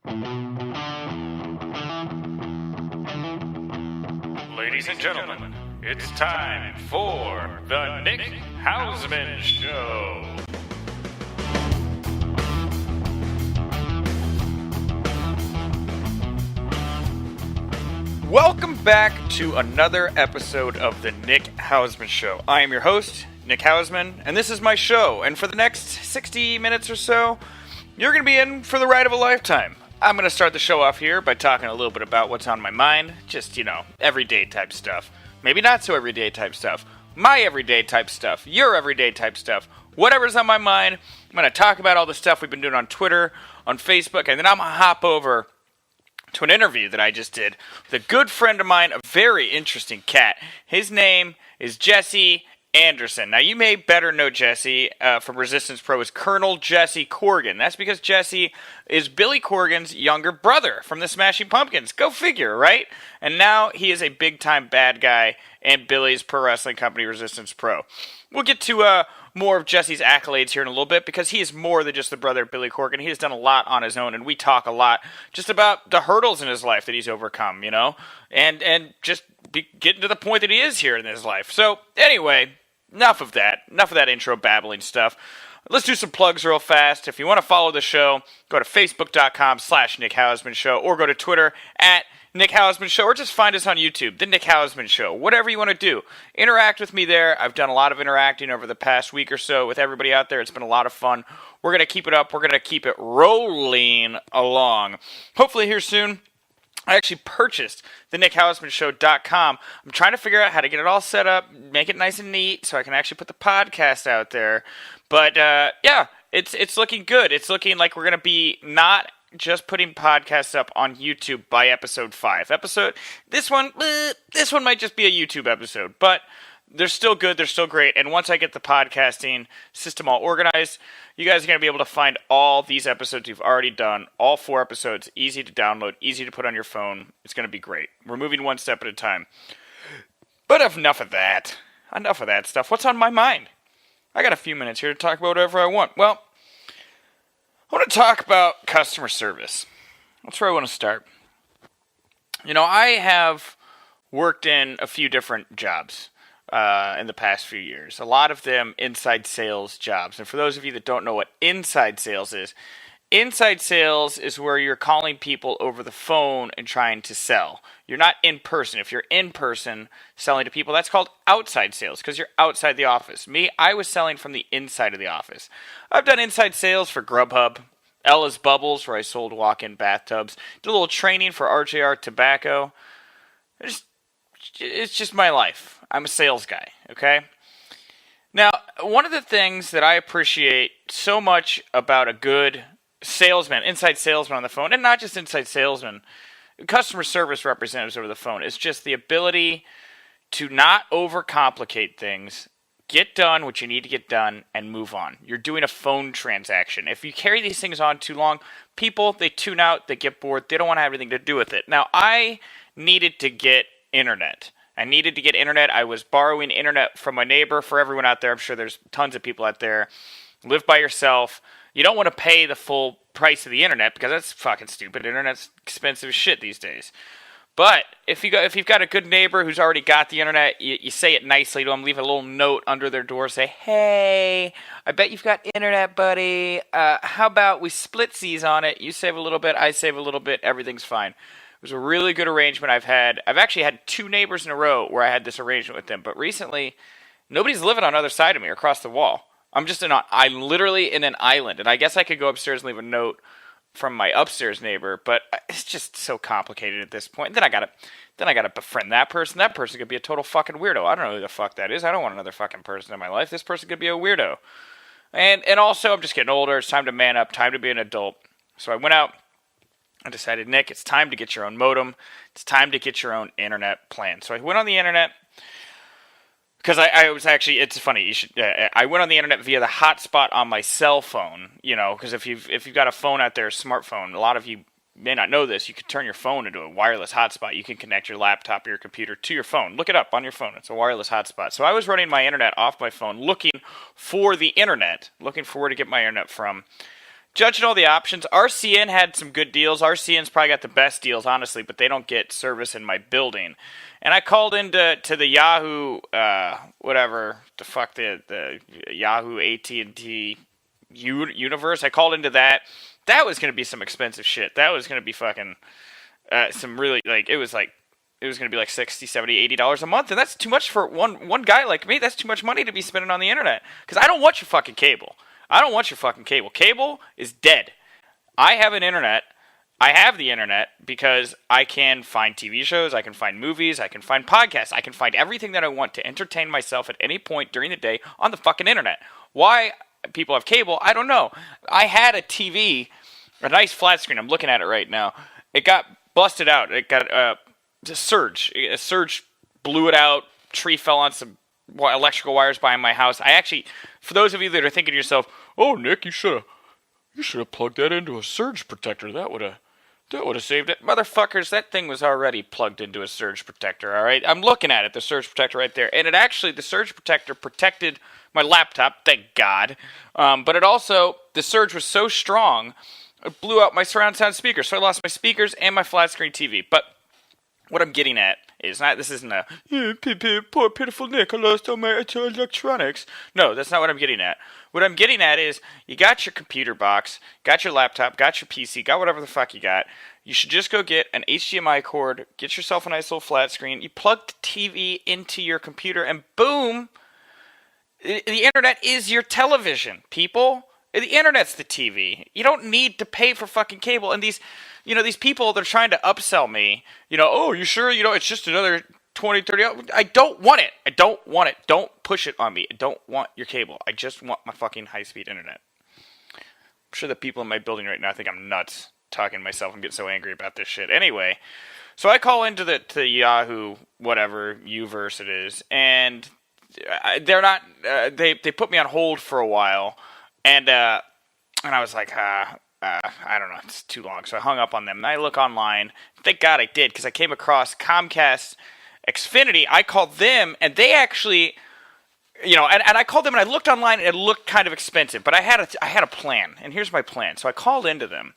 Ladies and gentlemen, it's time for the Nick Hausman Show. Welcome back to another episode of the Nick Hausman Show. I am your host, Nick Hausman, and this is my show. And for the next 60 minutes or so, you're going to be in for the ride of a lifetime. I'm going to start the show off here by talking a little bit about what's on my mind. Just, everyday type stuff. Maybe not so everyday type stuff. My everyday type stuff. Your everyday type stuff. Whatever's on my mind, I'm going to talk about all the stuff we've been doing on Twitter, on Facebook, and then I'm going to hop over to an interview that I just did with a good friend of mine, a very interesting cat. His name is Jesse Anderson. Now, you may better know Jesse from Resistance Pro as Colonel Jesse Corgan. That's because Jesse is Billy Corgan's younger brother from the Smashing Pumpkins. Go figure, right? And now he is a big-time bad guy in Billy's pro wrestling company, Resistance Pro. We'll get to more of Jesse's accolades here in a little bit, because he is more than just the brother of Billy Corgan. He has done a lot on his own, and we talk a lot just about the hurdles in his life that he's overcome, and just getting to the point that he is here in his life. So, anyway, enough of that intro babbling stuff. Let's do some plugs real fast. If you want to follow the show, go to facebook.com/Nick Hausman Show, or go to Twitter at Nick Hausman Show, or just find us on YouTube, The Nick Hausman Show. Whatever you want to do. Interact with me there. I've done a lot of interacting over the past week or so with everybody out there. It's been a lot of fun. We're going to keep it up. We're going to keep it rolling along. Hopefully here soon. I actually purchased the NickHausmanShow.com. I'm trying to figure out how to get it all set up, make it nice and neat, so I can actually put the podcast out there. But, yeah, it's looking good. It's looking like we're going to be not just putting podcasts up on YouTube by episode 5. This one might just be a YouTube episode, but they're still good, they're still great, and once I get the podcasting system all organized, you guys are going to be able to find all these episodes you've already done, all 4 episodes, easy to download, easy to put on your phone. It's going to be great. We're moving one step at a time. But enough of that stuff. What's on my mind? I got a few minutes here to talk about whatever I want. Well, I want to talk about customer service. That's where I want to start. I have worked in a few different jobs in the past few years. A lot of them inside sales jobs. And for those of you that don't know what inside sales is where you're calling people over the phone and trying to sell. You're not in person. If you're in person selling to people, that's called outside sales, because you're outside the office. Me, I was selling from the inside of the office. I've done inside sales for Grubhub, Ella's Bubbles, where I sold walk-in bathtubs. Did a little training for RJR Tobacco. It's just my life. I'm a sales guy, okay? Now, one of the things that I appreciate so much about a good salesman, inside salesman on the phone, and not just inside salesman, customer service representatives over the phone, is just the ability to not overcomplicate things, get done what you need to get done, and move on. You're doing a phone transaction. If you carry these things on too long, people, they tune out, they get bored, they don't want to have anything to do with it. Now, I needed to get internet. I was borrowing internet from my neighbor. For everyone out there, I'm sure there's tons of people out there. Live by yourself. You don't want to pay the full price of the internet, because that's fucking stupid. Internet's expensive as shit these days. But if you've got a good neighbor who's already got the internet, you say it nicely to them. Leave a little note under their door. Say, hey, I bet you've got internet, buddy. How about we splitsies on it? You save a little bit, I save a little bit. Everything's fine. It was a really good arrangement I've actually had 2 neighbors in a row where I had this arrangement with them. But recently, nobody's living on the other side of me or across the wall. I'm literally in an island. And I guess I could go upstairs and leave a note from my upstairs neighbor, but it's just so complicated at this point. Then I gotta befriend that person. That person could be a total fucking weirdo. I don't know who the fuck that is. I don't want another fucking person in my life. This person could be a weirdo. And also, I'm just getting older. It's time to man up. Time to be an adult. So I went out. I decided, Nick, it's time to get your own modem. It's time to get your own internet plan. So I went on the internet. Because I was actually, it's funny, I went on the internet via the hotspot on my cell phone, because if you've got a phone out there, a smartphone, a lot of you may not know this, you can turn your phone into a wireless hotspot. You can connect your laptop or your computer to your phone. Look it up on your phone. It's a wireless hotspot. So I was running my internet off my phone, looking for the internet, looking for where to get my internet from. judging all the options, RCN had some good deals. RCN's probably got the best deals, honestly, but they don't get service in my building. And I called into the Yahoo, whatever the fuck, the Yahoo AT&T universe. I called into that. That was going to be some expensive shit. That was going to be fucking some really, like, it was going to be like $60, $70, $80 a month. And that's too much for one guy like me. That's too much money to be spending on the internet. Because I don't want your fucking cable. I don't want your fucking cable. Cable is dead. I have an internet. I have the internet because I can find TV shows, I can find movies, I can find podcasts, I can find everything that I want to entertain myself at any point during the day on the fucking internet. Why people have cable, I don't know. I had a TV, a nice flat screen. I'm looking at it right now. It got busted out. It got a surge. A surge blew it out. Tree fell on some electrical wires behind my house. I actually, for those of you that are thinking to yourself, "Oh, Nick, you should have plugged that into a surge protector. That would have saved it." Motherfuckers, that thing was already plugged into a surge protector, all right? I'm looking at it, the surge protector right there. And the surge protector protected my laptop, thank God. But it also, the surge was so strong, it blew out my surround sound speakers. So I lost my speakers and my flat screen TV. But what I'm getting at is not, this isn't a, poor pitiful Nick, I lost all my electronics. No, that's not what I'm getting at. What I'm getting at is, you got your computer box, got your laptop, got your PC, got whatever the fuck you got. You should just go get an HDMI cord, get yourself a nice little flat screen, you plug the TV into your computer, and boom, the internet is your television, people. The internet's the TV. You don't need to pay for fucking cable. And these people, they're trying to upsell me. Oh, you sure? It's just another 20, 30 hours. I don't want it. I don't want it. Don't push it on me. I don't want your cable. I just want my fucking high-speed internet. I'm sure the people in my building right now think I'm nuts talking to myself and getting so angry about this shit. Anyway, so I call into the Yahoo, whatever, Uverse it is, and they're not, they put me on hold for a while, and I was like, I don't know, it's too long. So I hung up on them. And I look online. Thank God I did, because I came across Comcast Xfinity. I called them, and they actually, and I called them, and I looked online, and it looked kind of expensive. But I had a plan, and here's my plan. So I called into them,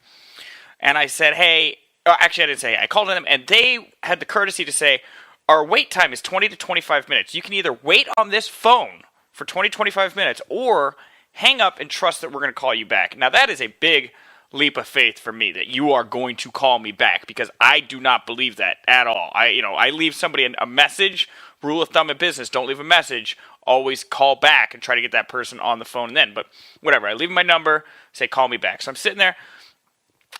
and I said, hey, actually I didn't say, I called into them, and they had the courtesy to say, our wait time is 20 to 25 minutes. You can either wait on this phone for 20, 25 minutes, or hang up and trust that we're going to call you back. Now, that is a big leap of faith for me, that you are going to call me back, because I do not believe that at all. I leave somebody a message. Rule of thumb in business: don't leave a message. Always call back and try to get that person on the phone then. But whatever, I leave my number, say call me back. So I'm sitting there,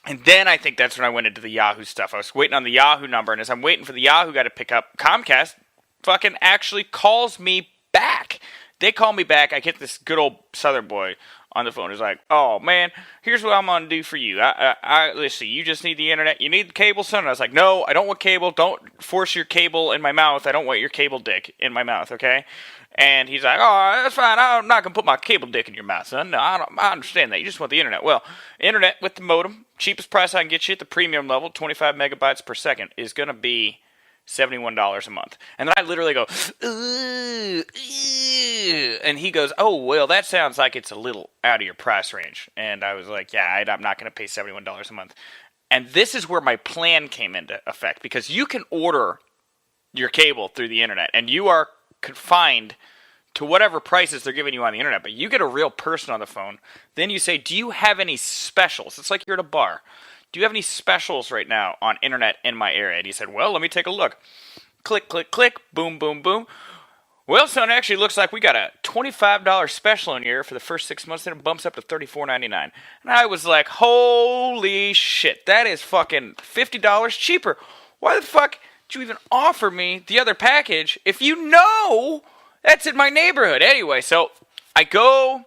and then I think that's when I went into the Yahoo stuff. I was waiting on the Yahoo number, and as I'm waiting for the Yahoo guy to pick up, Comcast fucking actually calls me back. They call me back. I get this good old Southern boy on the phone. He's like, "Oh man, here's what I'm gonna do for you. Listen, you just need the internet. You need the cable, son." And I was like, "No, I don't want cable. Don't force your cable in my mouth. I don't want your cable dick in my mouth, okay?" And he's like, "Oh, that's fine. I'm not gonna put my cable dick in your mouth, son. No, I understand that. You just want the internet. Well, internet with the modem, cheapest price I can get you at the premium level, 25 megabytes per second, is gonna be $71 a month." And then I literally go, "Ooh, ooh," and he goes, "Oh, well, that sounds like it's a little out of your price range." And I was like, "Yeah, I'm not going to pay $71 a month." And this is where my plan came into effect, because you can order your cable through the internet, and you are confined to whatever prices they're giving you on the internet, but you get a real person on the phone. Then you say, "Do you have any specials?" It's like you're at a bar. "Do you have any specials right now on internet in my area?" And he said, "Well, let me take a look." Click, click, click, boom, boom, boom. "Well, son, it actually looks like we got a $25 special in here for the first 6 months, then it bumps up to $34.99. And I was like, holy shit, that is fucking $50 cheaper. Why the fuck did you even offer me the other package if you know that's in my neighborhood? Anyway, so I go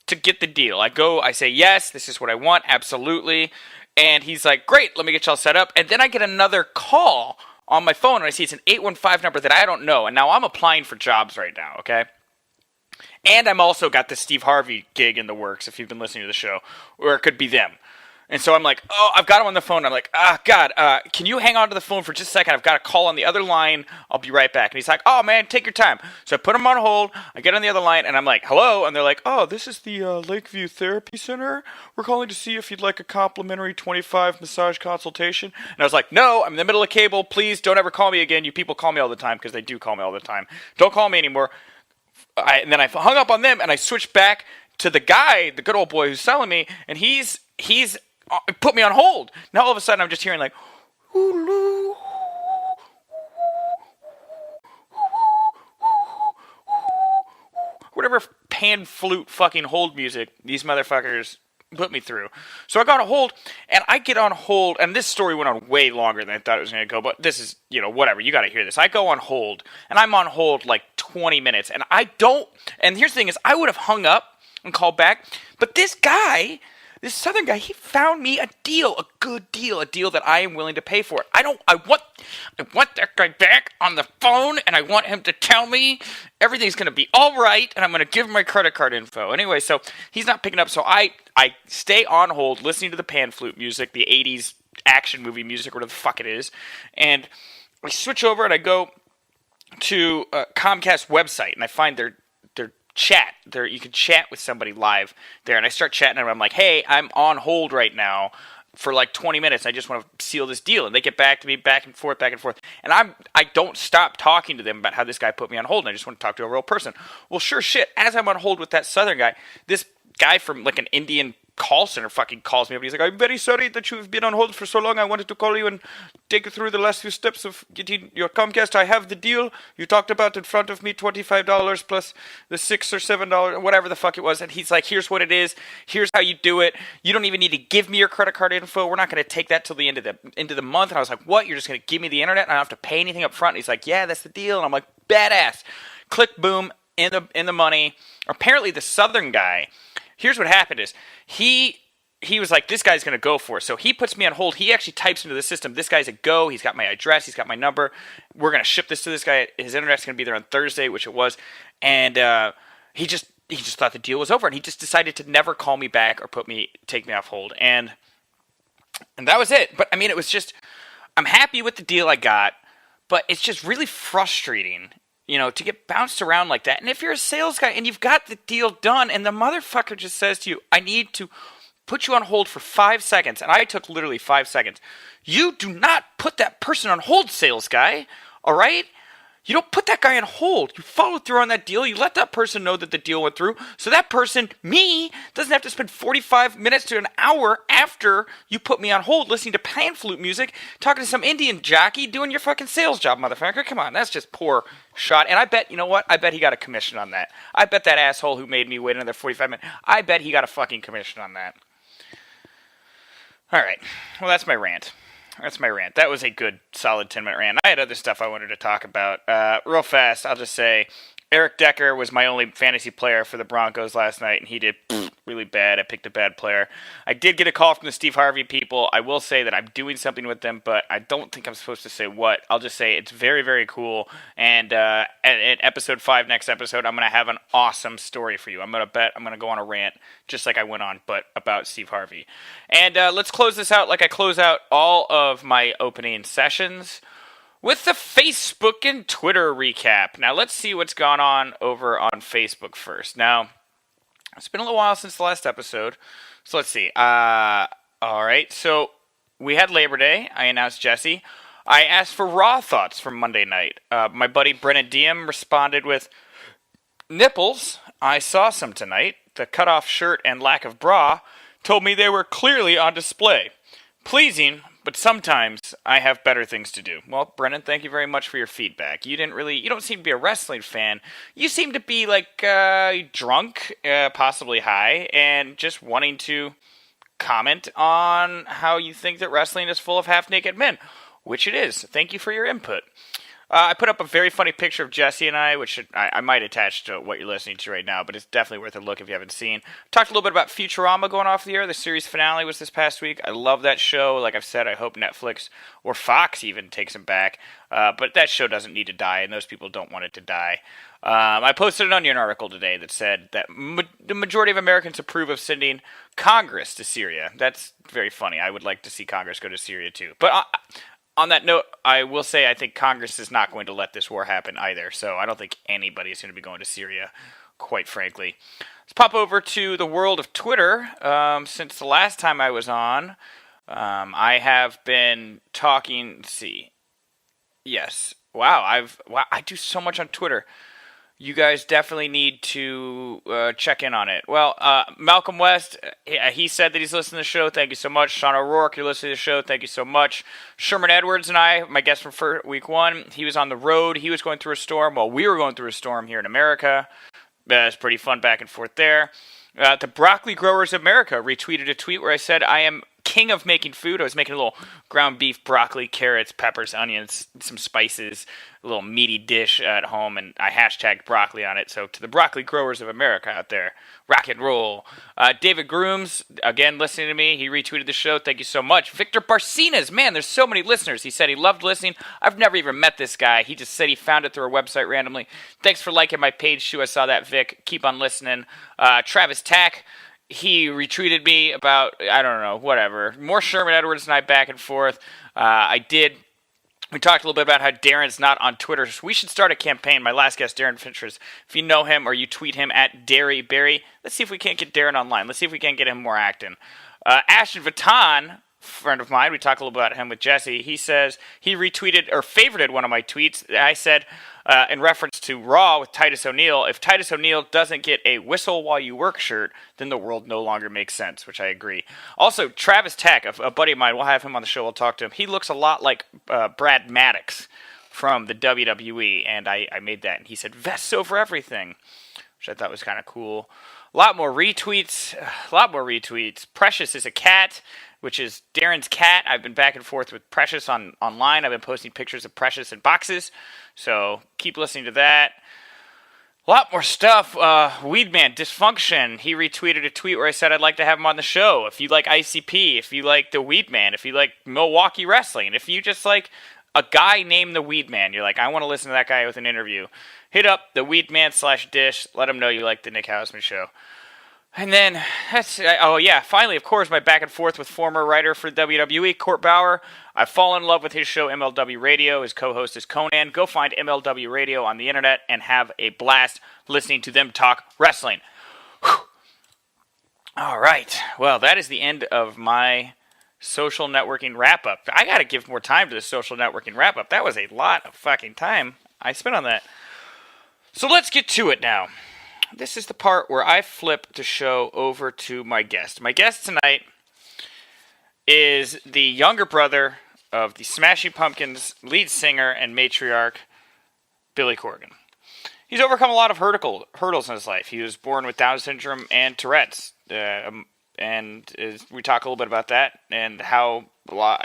to get the deal. I say, yes, this is what I want, absolutely. And he's like, great, let me get y'all set up. And then I get another call on my phone, and I see it's an 815 number that I don't know. And now I'm applying for jobs right now, okay? And I'm also got the Steve Harvey gig in the works, if you've been listening to the show, or it could be them. And so I'm like, oh, I've got him on the phone. I'm like, God, can you hang on to the phone for just a second? I've got a call on the other line. I'll be right back. And he's like, oh, man, take your time. So I put him on hold. I get on the other line, and I'm like, hello? And they're like, oh, this is the Lakeview Therapy Center. We're calling to see if you'd like a complimentary 25 massage consultation. And I was like, no, I'm in the middle of cable. Please don't ever call me again. You people call me all the time because they do call me all the time. Don't call me anymore. And then I hung up on them, and I switched back to the guy, the good old boy who's selling me, and he's put me on hold. Now all of a sudden I'm just hearing like whatever pan flute fucking hold music these motherfuckers put me through. So I got on hold, and I get on hold, and this story went on way longer than I thought it was going to go, but this is, whatever, you got to hear this. I go on hold, and I'm on hold like 20 minutes, and here's the thing is, I would have hung up and called back, but this Southern guy, he found me a good deal, a deal that I am willing to pay for. I want that guy back on the phone, and I want him to tell me everything's going to be all right, and I'm going to give him my credit card info. Anyway, so he's not picking up, so I stay on hold, listening to the pan flute music, the 80s action movie music, whatever the fuck it is, and I switch over, and I go to Comcast website, and I find their chat there. You can chat with somebody live there, and I start chatting, and I'm like, hey, I'm on hold right now for like 20 minutes. I just want to seal this deal. And they get back to me, back and forth, and I don't stop talking to them about how this guy put me on hold, and I just want to talk to a real person. Well, sure shit, as I'm on hold with that Southern guy, this guy from like an Indian call center fucking calls me up, and he's like, I'm very sorry that you've been on hold for so long. I wanted to call you and take you through the last few steps of getting your Comcast. I have the deal you talked about in front of me, $25 plus the $6 or $7, whatever the fuck it was. And he's like, here's what it is. Here's how you do it. You don't even need to give me your credit card info. We're not going to take that till the end of the month. And I was like, what? You're just going to give me the internet and I don't have to pay anything up front? And he's like, yeah, that's the deal. And I'm like, badass. Click, boom, in the money. Apparently the Southern guy, here's what happened is he was like, this guy's going to go for it. So he puts me on hold. He actually types into the system, this guy's a go. He's got my address. He's got my number. We're going to ship this to this guy. His internet's going to be there on Thursday, which it was. And he just thought the deal was over. And he just decided to never call me back or take me off hold. And that was it. But, I mean, it was just, I'm happy with the deal I got. But it's just really frustrating, to get bounced around like that. And if you're a sales guy and you've got the deal done and the motherfucker just says to you, I need to put you on hold for 5 seconds, and I took literally 5 seconds. You do not put that person on hold, sales guy, all right? You don't put that guy on hold. You follow through on that deal. You let that person know that the deal went through, so that person, me, doesn't have to spend 45 minutes to an hour after you put me on hold listening to pan flute music, talking to some Indian jockey doing your fucking sales job, motherfucker. Come on, that's just poor shot. And I bet, you know what? I bet he got a commission on that. I bet that asshole who made me wait another 45 minutes, I bet he got a fucking commission on that. All right. Well, that's my rant. That was a good, solid 10-minute rant. I had other stuff I wanted to talk about. Real fast, I'll just say, Eric Decker was my only fantasy player for the Broncos last night, and he did really bad. I picked a bad player. I did get a call from the Steve Harvey people. I will say that I'm doing something with them, but I don't think I'm supposed to say what. I'll just say it's very, very cool. And at episode 5, next episode, I'm going to have an awesome story for you. I'm going to go on a rant, just like I went on, but about Steve Harvey. And let's close this out like I close out all of my opening sessions with the Facebook and Twitter recap. Now, let's see what's gone on over on Facebook first. Now, it's been a little while since the last episode, so let's see. All right, so we had Labor Day. I announced Jesse. I asked for raw thoughts from Monday night. My buddy Brennan Diem responded with, nipples, I saw some tonight. The cutoff shirt and lack of bra told me they were clearly on display. Pleasing, but sometimes I have better things to do. Well, Brennan, thank you very much for your feedback. You don't seem to be a wrestling fan. You seem to be like drunk, possibly high, and just wanting to comment on how you think that wrestling is full of half-naked men, which it is. Thank you for your input. I put up a very funny picture of Jesse and I, which I might attach to what you're listening to right now, but it's definitely worth a look if you haven't seen. Talked a little bit about Futurama going off the air. The series finale was this past week. I love that show. Like I've said, I hope Netflix or Fox even takes them back. But that show doesn't need to die, and those people don't want it to die. I posted an Onion article today that said that the majority of Americans approve of sending Congress to Syria. That's very funny. I would like to see Congress go to Syria too. But on that note, I will say I think Congress is not going to let this war happen either. So I don't think anybody is going to be going to Syria, quite frankly. Let's pop over to the world of Twitter. Since the last time I was on, I have been talking. Let's see. Yes. Wow. I do so much on Twitter. You guys definitely need to check in on it. Well, Malcolm West, he said that he's listening to the show. Thank you so much. Sean O'Rourke, you're listening to the show. Thank you so much. Sherman Edwards and I, my guest from week one, he was on the road. He was going through a storm while we were going through a storm here in America. It's pretty fun back and forth there. The Broccoli Growers of America retweeted a tweet where I said, I am king of making food. I was making a little ground beef, broccoli, carrots, peppers, onions, some spices, a little meaty dish at home, and I hashtagged broccoli on it. So to the Broccoli Growers of America out there, rock and roll. David Grooms, again, listening to me. He retweeted the show. Thank you so much. Victor Barcinas, man, there's so many listeners. He said he loved listening. I've never even met this guy. He just said he found it through our website randomly. Thanks for liking my page, too. I saw that, Vic. Keep on listening. Travis Tack, he retweeted me about, I don't know, whatever. More Sherman Edwards and I back and forth. We talked a little bit about how Darren's not on Twitter. So we should start a campaign. My last guest, Darren Finchers. If you know him or you tweet him at DarryBerry, let's see if we can't get Darren online. Let's see if we can't get him more acting. Ashton Vatan, friend of mine, we talked a little about him with Jesse. He says he retweeted or favorited one of my tweets. I said, in reference to Raw with Titus O'Neil, if Titus O'Neil doesn't get a whistle while you work shirt, then the world no longer makes sense, which I agree. Also, Travis Tech, a buddy of mine, we'll have him on the show, we'll talk to him. He looks a lot like Brad Maddox from the WWE, and I made that, and he said, Vests over everything, which I thought was kind of cool. A lot more retweets. Precious is a cat, which is Darren's cat. I've been back and forth with Precious online. I've been posting pictures of Precious in boxes, so keep listening to that. A lot more stuff. Weedman, Dysfunction, he retweeted a tweet where I said I'd like to have him on the show. If you like ICP, if you like the Weedman, if you like Milwaukee Wrestling, if you just like a guy named the Weedman, you're like, I want to listen to that guy with an interview, hit up the Weedman/Dish. Let him know you like the Nick Hausman Show. And then, finally, of course, my back and forth with former writer for WWE, Court Bauer. I've fallen in love with his show, MLW Radio. His co-host is Conan. Go find MLW Radio on the internet and have a blast listening to them talk wrestling. Whew. All right. Well, that is the end of my social networking wrap-up. I got to give more time to the social networking wrap-up. That was a lot of fucking time I spent on that. So let's get to it now. This is the part where I flip the show over to my guest. My guest tonight is the younger brother of the Smashing Pumpkins lead singer and matriarch, Billy Corgan. He's overcome a lot of hurdles in his life. He was born with Down syndrome and Tourette's. We talk a little bit about that and how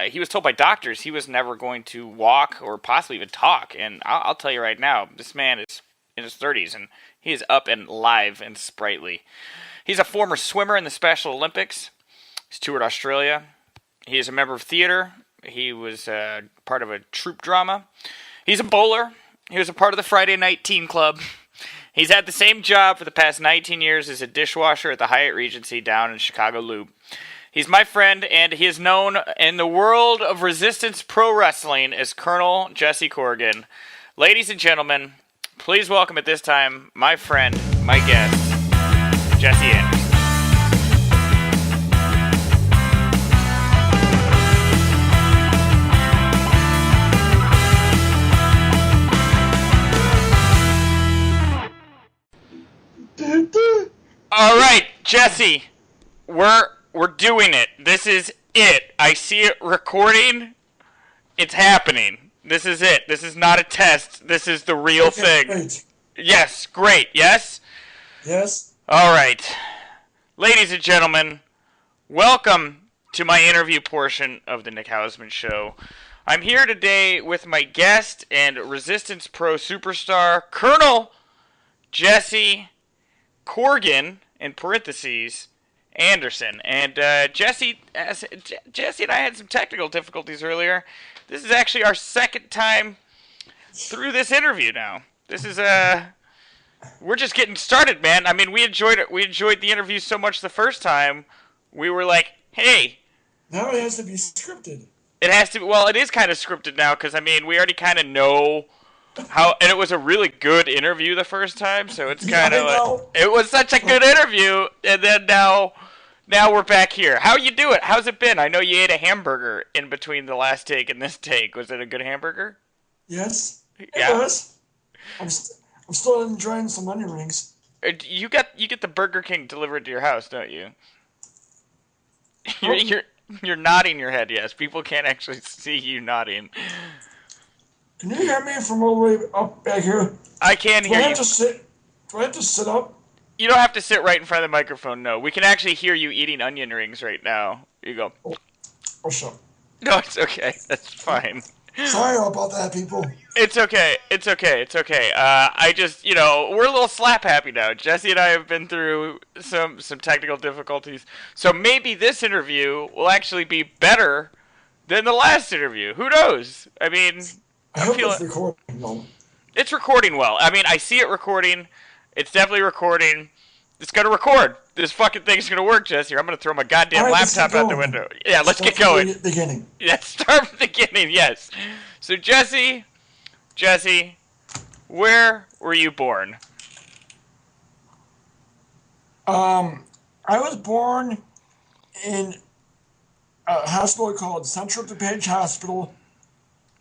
he was told by doctors he was never going to walk or possibly even talk. And I'll tell you right now, this man is in his 30s and he is up and live and sprightly. He's a former swimmer in the Special Olympics. He's toured Australia. He is a member of theater. He was part of a troupe drama. He's a bowler. He was a part of the Friday Night Teen Club. He's had the same job for the past 19 years as a dishwasher at the Hyatt Regency down in Chicago Loop. He's my friend, and he is known in the world of resistance pro wrestling as Colonel Jesse Corgan. Ladies and gentlemen, please welcome at this time my friend, my guest, Jesse Anderson. All right, Jesse, we're doing it. This is it. I see it recording. It's happening. This is it. This is not a test. This is the real thing. Great. Yes, great. Yes? Yes. All right. Ladies and gentlemen, welcome to my interview portion of the Nick Hausman Show. I'm here today with my guest and Resistance Pro superstar, Colonel Jesse Corgan, in parentheses, Anderson. And Jesse and I had some technical difficulties earlier. This is actually our second time through this interview now. This is we're just getting started, man. I mean, we enjoyed it. We enjoyed the interview so much the first time. We were like, hey. Now it has to be scripted. It has to be. Well, it is kind of scripted now because, I mean, we already kind of know how. And it was a really good interview the first time, so it's kind of like. It was such a good interview, and then now we're back here. How you doing? How's it been? I know you ate a hamburger in between the last take and this take. Was it a good hamburger? Yes, it was. I'm still enjoying some onion rings. You get the Burger King delivered to your house, don't you? You're nodding your head, yes. People can't actually see you nodding. Can you hear me from all the way up back here? I can hear you. Do I have to sit up? You don't have to sit right in front of the microphone, no. We can actually hear you eating onion rings right now. You go. Oh, shut up. No, it's okay. That's fine. Sorry about that, people. It's okay. I just, we're a little slap happy now. Jesse and I have been through some technical difficulties. So maybe this interview will actually be better than the last interview. Who knows? I mean, I hope it's recording well. It's recording well. I mean, I see it recording. It's definitely recording. It's going to record. This fucking thing's going to work, Jesse. I'm going to throw my goddamn laptop out the window. Yeah, let's get going. From the beginning. Yeah, start from the beginning, yes. So, Jesse, where were you born? I was born in a hospital called Central DuPage Hospital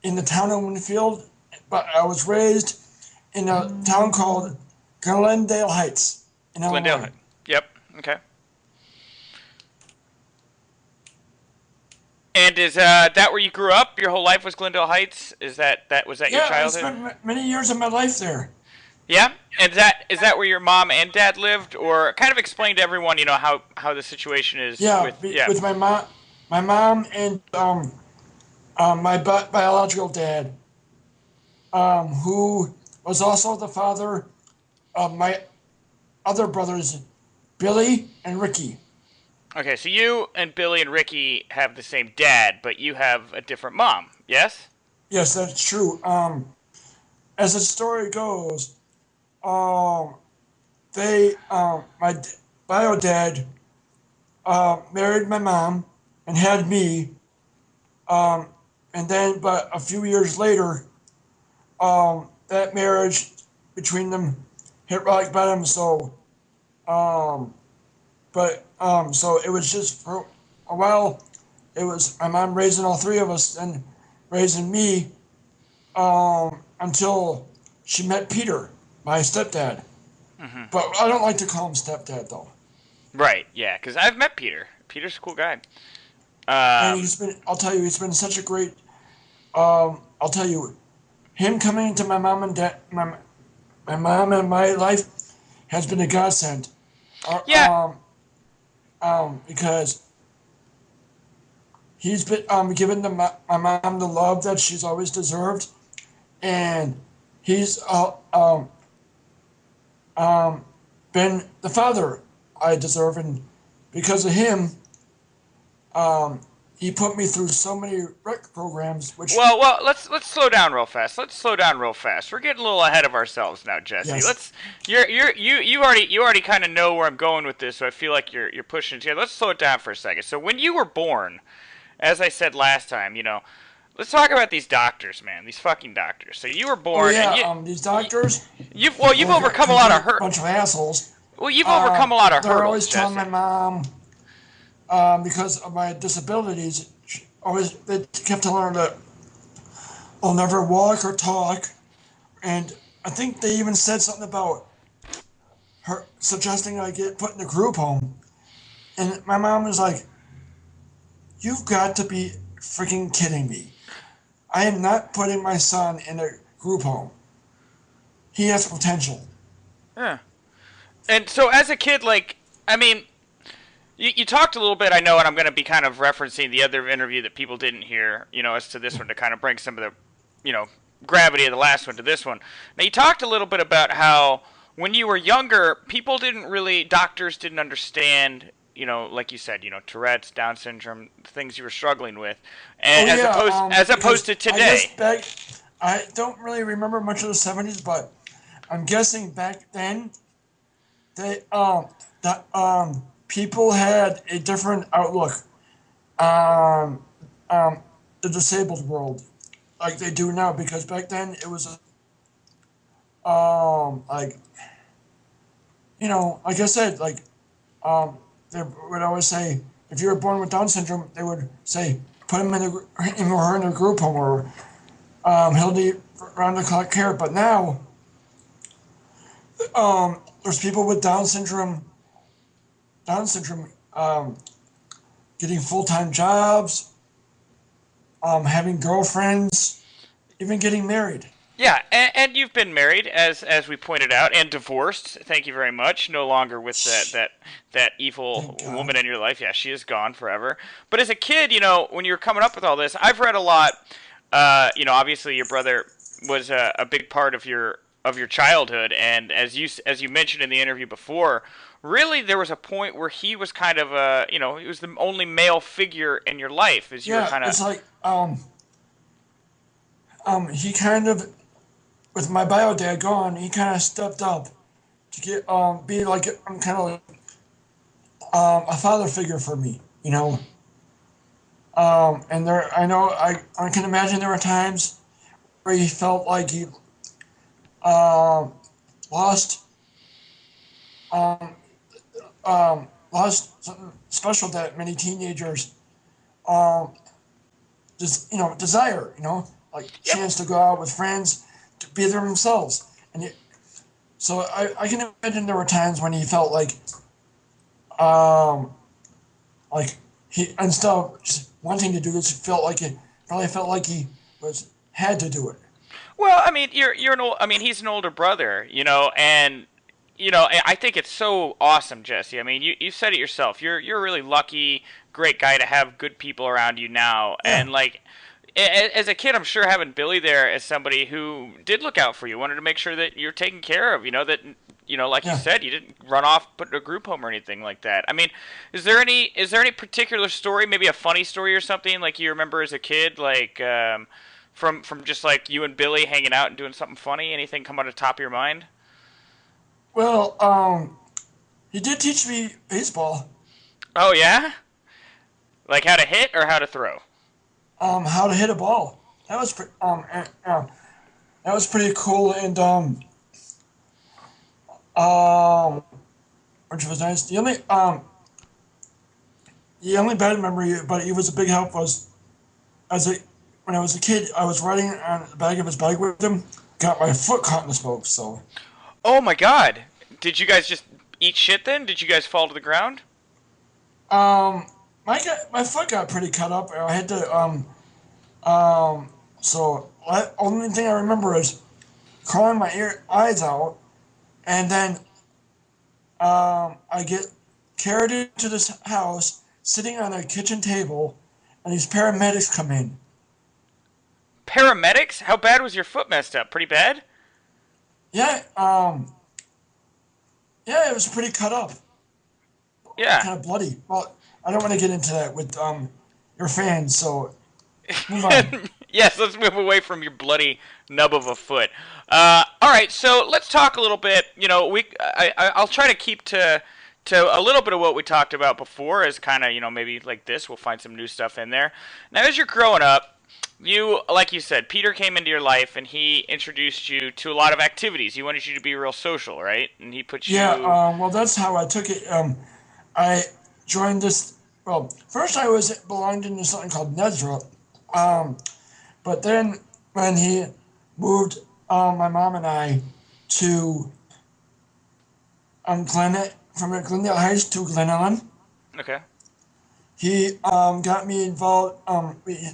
in the town of Winfield, but I was raised in a town called Glendale Heights. Glendale Heights. Yep. Okay. And is that where you grew up? Your whole life was Glendale Heights? Was that your childhood? Yeah, I spent many years of my life there. Yeah, and is that where your mom and dad lived, or kind of explain to everyone, how the situation is? With my mom and my biological dad, who was also the father of my other brothers, Billy and Ricky. Okay, so you and Billy and Ricky have the same dad, but you have a different mom, yes? Yes, that's true. As the story goes, my bio dad married my mom and had me, and then, but a few years later, that marriage between them hit rock bottom, so it was just for a while, it was my mom raising all three of us and raising me until she met Peter, my stepdad. Mm-hmm. But I don't like to call him stepdad, though. Right, yeah, because I've met Peter. Peter's a cool guy. And he's been such a great, I'll tell you, him coming into my mom and dad, my mom and my life has been a godsend. Yeah. Because he's been given my mom the love that she's always deserved, and he's been the father I deserve, and because of him, he put me through so many rec programs. Which well, let's slow down real fast. We're getting a little ahead of ourselves now, Jesse. Yes. You already kind of know where I'm going with this, so I feel like you're pushing it together. Let's slow it down for a second. So when you were born, as I said last time, let's talk about these doctors, man. These fucking doctors. So you were born. These doctors. You've overcome a lot of hurt. Bunch of assholes. Well, you've overcome a lot of hurdles. They're always Jesse. telling my mom. Because of my disabilities, they kept telling her that I'll never walk or talk, and I think they even said something about her suggesting I get put in a group home, and my mom was like, "You've got to be freaking kidding me! I am not putting my son in a group home. He has potential." Yeah, and so as a kid, You talked a little bit, I know, and I'm going to be kind of referencing the other interview that people didn't hear, as to this one to kind of bring some of the, gravity of the last one to this one. Now, you talked a little bit about how when you were younger, doctors didn't understand, like you said, Tourette's, Down syndrome, things you were struggling with, Oh and yeah, as because opposed to I guess today. I don't really remember much of the '70s, but I'm guessing back then they that people had a different outlook on the disabled world like they do now, because back then it was like, like I said, like they would always say, if you were born with Down syndrome, they would say put him him or her in a group home, or he'll need round the clock care. But now there's people with Down syndrome getting full time jobs, having girlfriends, even getting married. Yeah, and you've been married, as we pointed out, and divorced. Thank you very much. No longer with that evil Thank woman God. in your life. Yeah, she is gone forever. But as a kid, when you were coming up with all this, I've read a lot. Obviously your brother was a big part of your childhood, and as you mentioned in the interview before, really there was a point where he was kind of he was the only male figure in your life as you were Yeah, kind of. it's like he kind of, with my bio dad gone, he kind of stepped up to get be like kind of like a father figure for me, and there, I know, I can imagine there were times where he felt like he um, lost lost something special that many teenagers um, just desire, like Yep. chance to go out with friends, to be there themselves, and so I can imagine there were times when he felt um, like he, instead of just wanting to do this, felt like it probably felt like he was had to do it. Well, I mean, you're an old. I mean, he's an older brother, and I think it's so awesome, Jesse. I mean, you said it yourself. You're a really lucky, great guy to have good people around you now, Yeah, and like. As a kid, I'm sure having Billy there as somebody who did look out for you, wanted to make sure that you're taken care of. Like you yeah. said, you didn't run off, put in a group home or anything like that. I mean, is there any particular story, maybe a funny story or something like you remember as a kid, like from just like you and Billy hanging out and doing something funny? Anything come out of the top of your mind? Well, he did teach me baseball, Oh yeah, like how to hit or how to throw. how to hit a ball. That was pretty cool, and um, which was nice. The only bad memory, but he was a big help, was as a when I was a kid, I was riding on the back of his bike with him, got my foot caught in the spokes. So Oh my God! Did you guys just eat shit then? Did you guys fall to the ground? um, my foot got pretty cut up. I had to um, so only thing I remember is crying my eyes out, and then I get carried into this house, sitting on a kitchen table, and these paramedics come in. Paramedics? How bad was your foot messed up? Pretty bad? Yeah, yeah, it was pretty cut up, Yeah. kind of bloody. Well, I don't want to get into that with your fans, so move on. Yes, let's move away from your bloody nub of a foot. All right, so let's talk a little bit. I'll try to keep to a little bit of what we talked about before, as kind of maybe like this. We'll find some new stuff in there. Now, as you're growing up, like you said, Peter came into your life and he introduced you to a lot of activities. He wanted you to be real social, right? And he put Yeah, you. well, that's how I took it. I joined this. Well, first I was belonged into something called Nezra, um, but then when he moved my mom and I to from Glendale Heights to Glen Ellen, Okay. he got me involved.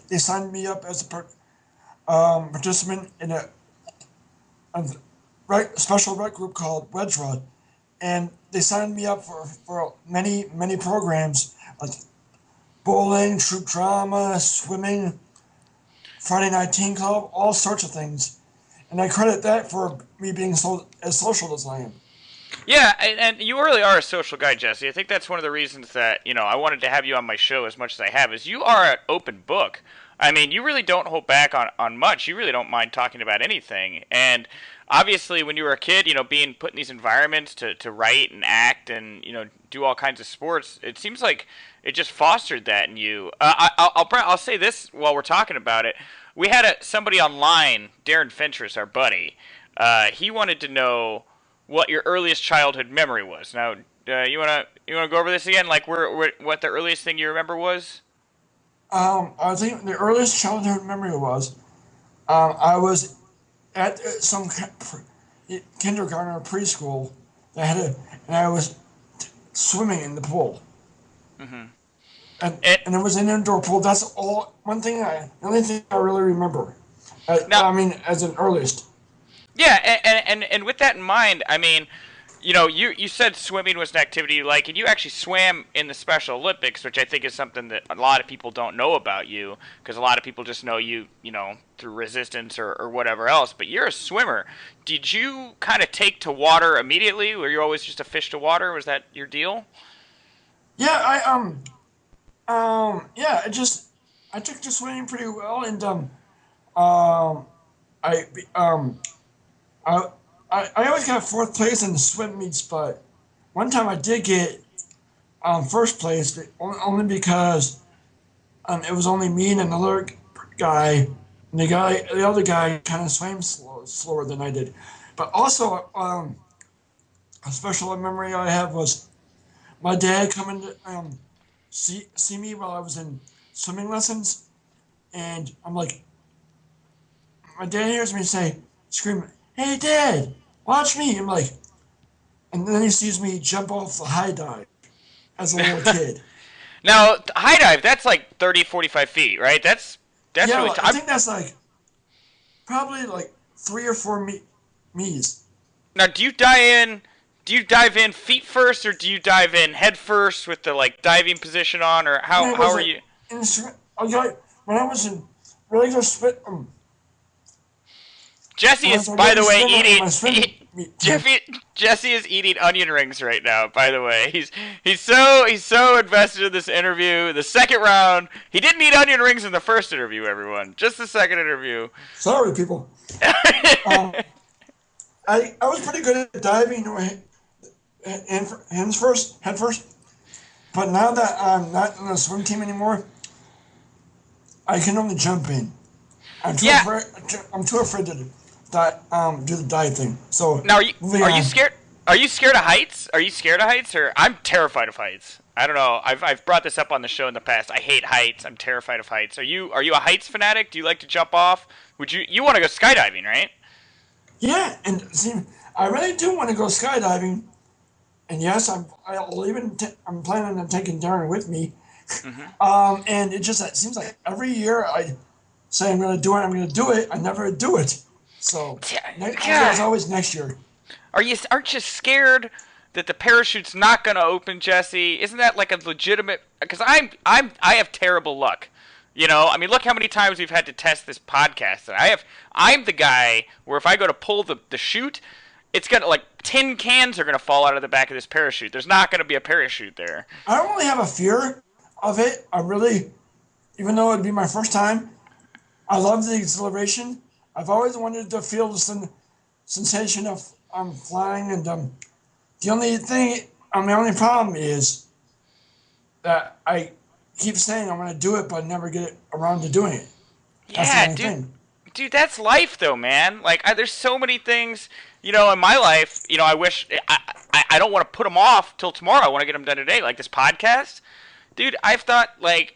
They signed me up as a participant in a special rec group called Wedra, and they signed me up for many programs like bowling, troop drama, swimming, Friday Night Teen Club, all sorts of things. And I credit that for me being as social as I am. Yeah, and you really are a social guy, Jesse. I think that's one of the reasons that, I wanted to have you on my show as much as I have, is you are an open book. I mean, you really don't hold back on much. You really don't mind talking about anything. And obviously, when you were a kid, being put in these environments to write and act and, do all kinds of sports, it seems like it just fostered that in you. I'll say this while we're talking about it. We had somebody online, Darren Fentress, our buddy. He wanted to know what your earliest childhood memory was. Now, you wanna go over this again? Like, what the earliest thing you remember was? I think the earliest childhood memory was I was at some kindergarten or preschool that and I was swimming in the pool. Mm-hmm. And it was an indoor pool. That's all. The only thing I really remember. As an earliest. Yeah, and with that in mind, I mean, you said swimming was an activity you like, and you actually swam in the Special Olympics, which I think is something that a lot of people don't know about you, because a lot of people just know you, through resistance or whatever else. But you're a swimmer. Did you kind of take to water immediately? Were you always just a fish to water? Was that your deal? Yeah, I took to swimming pretty well, and I I I always got fourth place in the swim meets, but one time I did get first place, but only because it was only me and another guy, and the other guy kind of swam slower than I did. But also, a special memory I have was my dad coming to see me while I was in swimming lessons, and I'm like, my dad hears me scream, "Hey, Dad, watch me!" I'm like, and then he sees me jump off the high dive as a little kid. Now, high dive, that's like 30, 45 feet, right? That's Yeah, really. I think that's probably 3 or 4 meters. Now, do you dive in? Do you dive in feet first, or do you dive in head first with the diving position on, or how are you? When I was in regular swim, Jesse is, by the way, eating. Jesse is eating onion rings right now. By the way, he's so invested in this interview. The second round, he didn't eat onion rings in the first interview. Everyone, just the second interview. Sorry, people. I was pretty good at diving, head first. But now that I'm not on the swim team anymore, I can only jump in. I'm too afraid to do the dive thing. So now, are you scared? Are you scared of heights? Are you scared of heights? Or I'm terrified of heights. I don't know. I've brought this up on the show in the past. I hate heights. I'm terrified of heights. Are you a heights fanatic? Do you like to jump off? Would you want to go skydiving, right? Yeah, and see, I really do want to go skydiving. And yes, I'm planning on taking Darren with me. Mm-hmm. And it seems like every year I say I'm going to do it. I never do it. So it's always next year. Aren't you scared that the parachute's not going to open, Jesse? Isn't that like a legitimate? Because I have terrible luck. I mean, look how many times we've had to test this podcast. And I'm the guy where if I go to pull the chute, it's gonna tin cans are gonna fall out of the back of this parachute. There's not gonna be a parachute there. I don't really have a fear of it. Even though it'd be my first time, I love the exhilaration. I've always wanted to feel the sensation of flying, and the only problem is that I keep saying I'm going to do it, but never get around to doing it. That's dude, that's life though, man. There's so many things, in my life, I wish, I don't want to put them off till tomorrow. I want to get them done today, like this podcast. Dude, I've thought,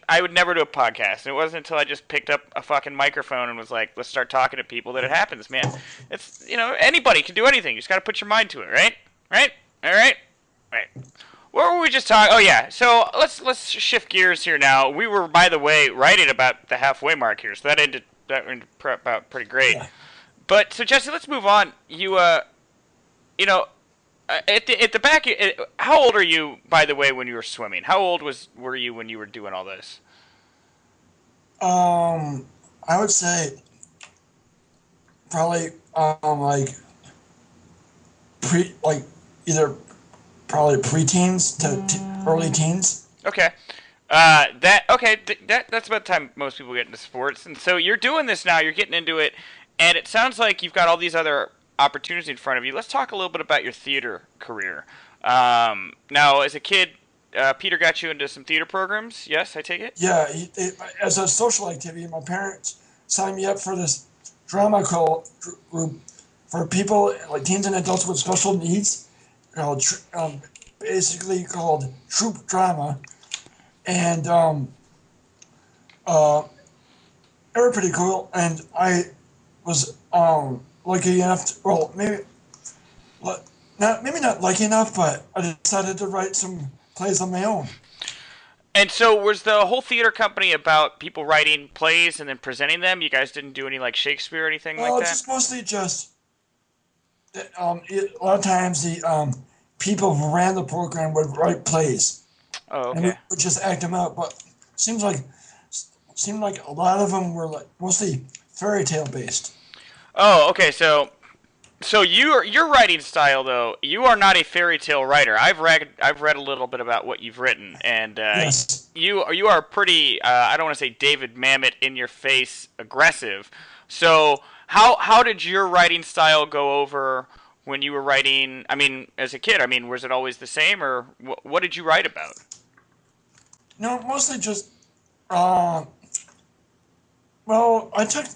I would never do a podcast. And it wasn't until I just picked up a fucking microphone and was like, let's start talking to people that it happens, man. It's, anybody can do anything. You just got to put your mind to it, right? Right? All right? Right. What were we just talking? Oh, yeah. So let's shift gears here now. We were, by the way, right at about the halfway mark here. So that ended about pretty great. Yeah. But, so, Jesse, let's move on. You at the back, how old are you, by the way, when you were swimming? How old were you when you were doing all this? I would say probably like like either probably preteens to early teens. Okay. That's about the time most people get into sports, and so you're doing this now. You're getting into it, and it sounds like you've got all these other opportunities in front of you. Let's talk a little bit about your theater career. Now, as a kid, Peter got you into some theater programs. Yes, I take it. Yeah, as a social activity, my parents signed me up for this drama group for people like teens and adults with special needs, called basically called troop drama, and uh, they were pretty cool. And I was lucky enough to, well, maybe not lucky enough, but I decided to write some plays on my own. And so, was the whole theater company about people writing plays and then presenting them? You guys didn't do any like Shakespeare or anything like Well, that? just mostly just a lot of times the people who ran the program would write plays, Oh, and we okay. would just act them out. But seems like seemed like a lot of them were like mostly fairy tale based. Oh, okay. So your writing style though, you are not a fairy tale writer. I've read a little bit about what you've written, and Yes. you are pretty. I don't want to say David Mamet in your face aggressive. So how did your writing style go over when you were writing? I mean, as a kid, I mean, was it always the same, or what did you write about? No, mostly just uh, well, I took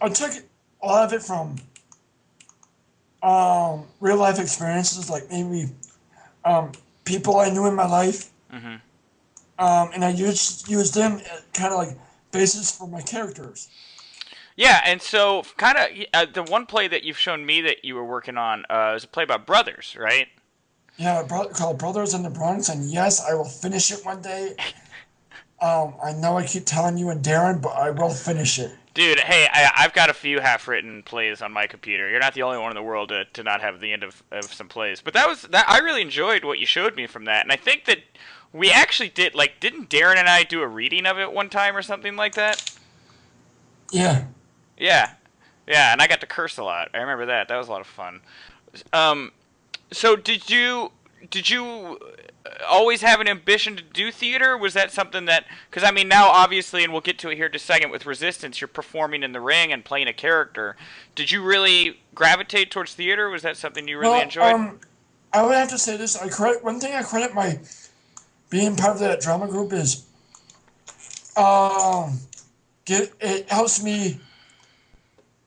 a lot of it from real life experiences, like maybe um, people I knew in my life, Hmm. and I used them kind of like basis for my characters. Yeah, and so kind of the one play that you've shown me that you were working on is a play about brothers, right? Yeah, called Brothers in the Bronx, and yes, I will finish it one day. I know I keep telling you and Darren, but I will finish it. Dude, hey, I've got a few half-written plays on my computer. You're not the only one in the world to not have the end of some plays. But that I really enjoyed what you showed me from that, and I think that we actually did like didn't Darren and I do a reading of it one time or something like that? Yeah. Yeah, yeah, and I got to curse a lot. I remember that. That was a lot of fun. Um, so did you always have an ambition to do theater? Was that something that because I mean now obviously and we'll get to it here in just a second with Resistance you're performing in the ring and playing a character. Did you really gravitate towards theater? Was that something you really Well, enjoyed? I would have to say this. I credit one thing. I credit my being part of that drama group is um, it helps me